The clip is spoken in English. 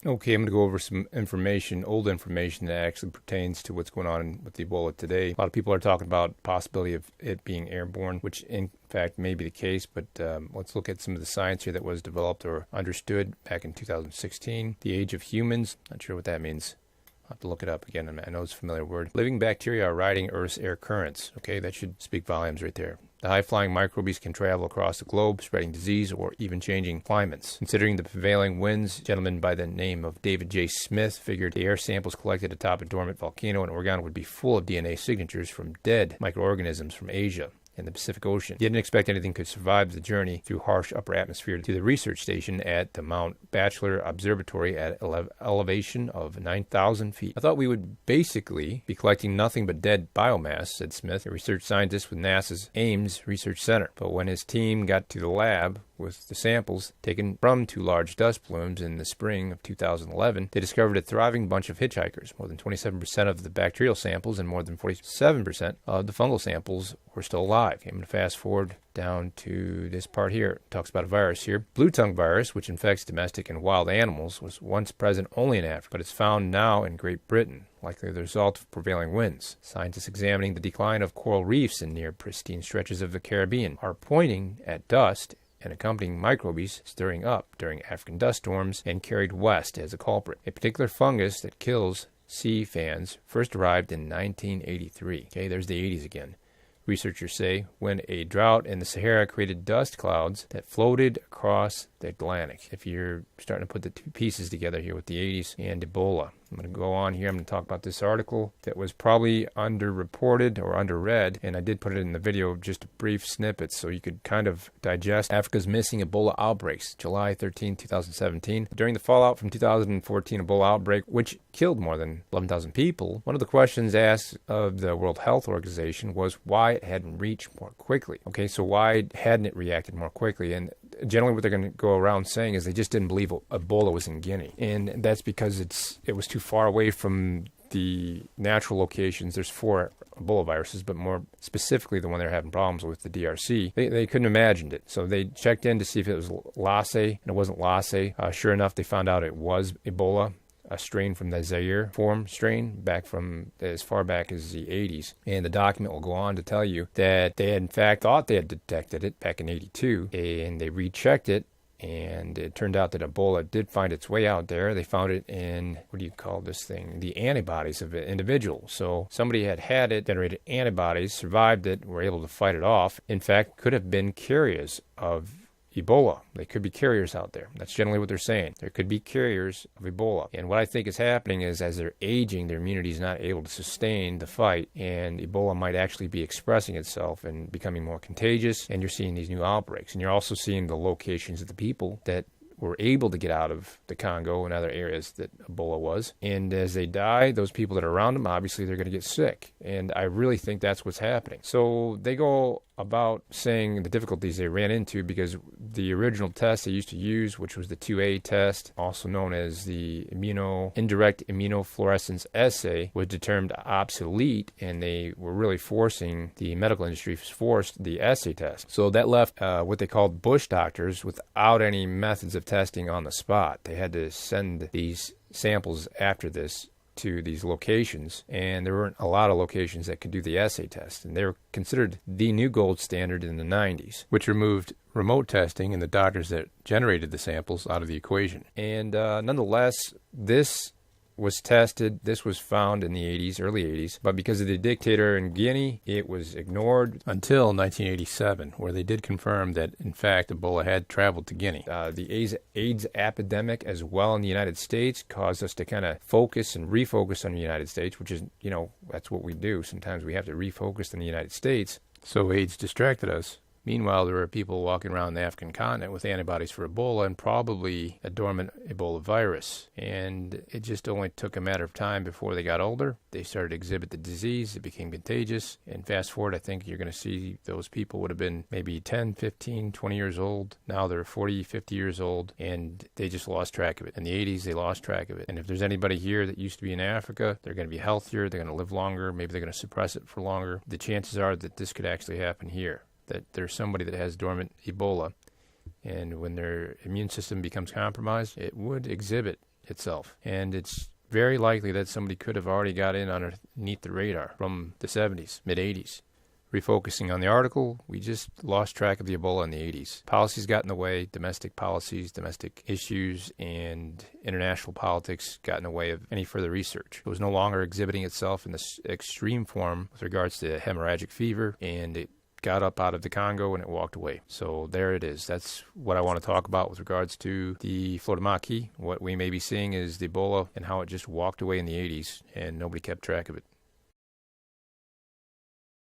Okay, I'm going to go over some information, old information that actually pertains to what's going on with Ebola today. A lot of people are talking about the possibility of it being airborne, which in fact may be the case, but let's look at some of the science here that was developed or understood back in 2016. The age of humans, not sure what that means. I'll have to look it up again. I know it's a familiar word. Living bacteria are riding Earth's air currents. Okay, that should speak volumes right there. The high-flying microbes can travel across the globe, spreading disease or even changing climates. Considering the prevailing winds, a gentleman by the name of David J. Smith figured the air samples collected atop a dormant volcano in Oregon would be full of DNA signatures from dead microorganisms from Asia in the Pacific Ocean. He didn't expect anything could survive the journey through harsh upper atmosphere to the research station at the Mount Bachelor Observatory at elevation of 9,000 feet. I thought we would basically be collecting nothing but dead biomass, said Smith, a research scientist with NASA's Ames Research Center. But when his team got to the lab with the samples taken from two large dust plumes in the spring of 2011, they discovered a thriving bunch of hitchhikers. More than 27% of the bacterial samples and more than 47% of the fungal samples were still alive. I'm going to fast forward down to this part here. It talks about a virus here. Blue tongue virus, which infects domestic and wild animals, was once present only in Africa, but it's found now in Great Britain, likely the result of prevailing winds. Scientists examining the decline of coral reefs in near pristine stretches of the Caribbean are pointing at dust and accompanying microbes stirring up during African dust storms and carried west as a culprit. A particular fungus that kills sea fans first arrived in 1983. Okay, there's the 80s again. Researchers say when a drought in the Sahara created dust clouds that floated across the Atlantic. If you're starting to put the two pieces together here with the 80s and Ebola. I'm going to go on here. I'm going to talk about this article that was probably underreported or underread, and I did put it in the video, just a brief snippet so you could kind of digest Africa's missing Ebola outbreaks, July 13, 2017. During the fallout from 2014 Ebola outbreak, which killed more than 11,000 people, one of the questions asked of the World Health Organization was why it hadn't reached more quickly. Okay, so why hadn't it reacted more quickly? And generally what they're going to go around saying is they just didn't believe Ebola was in Guinea. And that's because it was too far away from the natural locations. There's 4 Ebola viruses, but more specifically the one they're having problems with, the DRC. They couldn't have imagined it. So they checked in to see if it was Lassa, and it wasn't Lassa. Sure enough, they found out it was Ebola, a strain from the Zaire form strain back from as far back as the 80s. And the document will go on to tell you that they had in fact thought they had detected it back in 82, and they rechecked it, and it turned out that Ebola did find its way out there. They found it in, what do you call this thing? The antibodies of an individual. So somebody had it, generated antibodies, survived it, were able to fight it off. In fact, could have been carriers of Ebola. They could be carriers out there. That's generally what they're saying. There could be carriers of Ebola. And what I think is happening is as they're aging, their immunity is not able to sustain the fight, and Ebola might actually be expressing itself and becoming more contagious, and you're seeing these new outbreaks. And you're also seeing the locations of the people that were able to get out of the Congo and other areas that Ebola was. And as they die, those people that are around them, obviously they're going to get sick. And I really think that's what's happening. So they go about saying the difficulties they ran into because the original test they used to use, which was the 2A test, also known as the indirect immunofluorescence assay, was determined obsolete, and they were really forcing, the medical industry forced the assay test. So that left what they called bush doctors without any methods of testing on the spot. They had to send these samples after this to these locations, and there weren't a lot of locations that could do the assay test, and they were considered the new gold standard in the 90s, which removed remote testing and the doctors that generated the samples out of the equation. And nonetheless, this was tested. This was found in the 80s, early 80s, but because of the dictator in Guinea, it was ignored until 1987, where they did confirm that, in fact, Ebola had traveled to Guinea. The AIDS epidemic as well in the United States caused us to kind of focus and refocus on the United States, which is, that's what we do. Sometimes we have to refocus on the United States. So AIDS distracted us. Meanwhile, there were people walking around the African continent with antibodies for Ebola and probably a dormant Ebola virus. And it just only took a matter of time before they got older. They started to exhibit the disease. It became contagious. And fast forward, I think you're going to see those people would have been maybe 10, 15, 20 years old. Now they're 40, 50 years old, and they just lost track of it. In the 80s, they lost track of it. And if there's anybody here that used to be in Africa, they're going to be healthier, they're going to live longer, maybe they're going to suppress it for longer. The chances are that this could actually happen here, that there's somebody that has dormant Ebola, and when their immune system becomes compromised, it would exhibit itself. And it's very likely that somebody could have already got in underneath the radar from the 70s, mid-80s. Refocusing on the article, we just lost track of the Ebola in the 80s. Policies got in the way, domestic policies, domestic issues, and international politics got in the way of any further research. It was no longer exhibiting itself in this extreme form with regards to hemorrhagic fever, and it got up out of the Congo and it walked away. So there it is. That's what I want to talk about with regards to the Florida maquis. What we may be seeing is the Ebola and how it just walked away in the 80s and nobody kept track of it.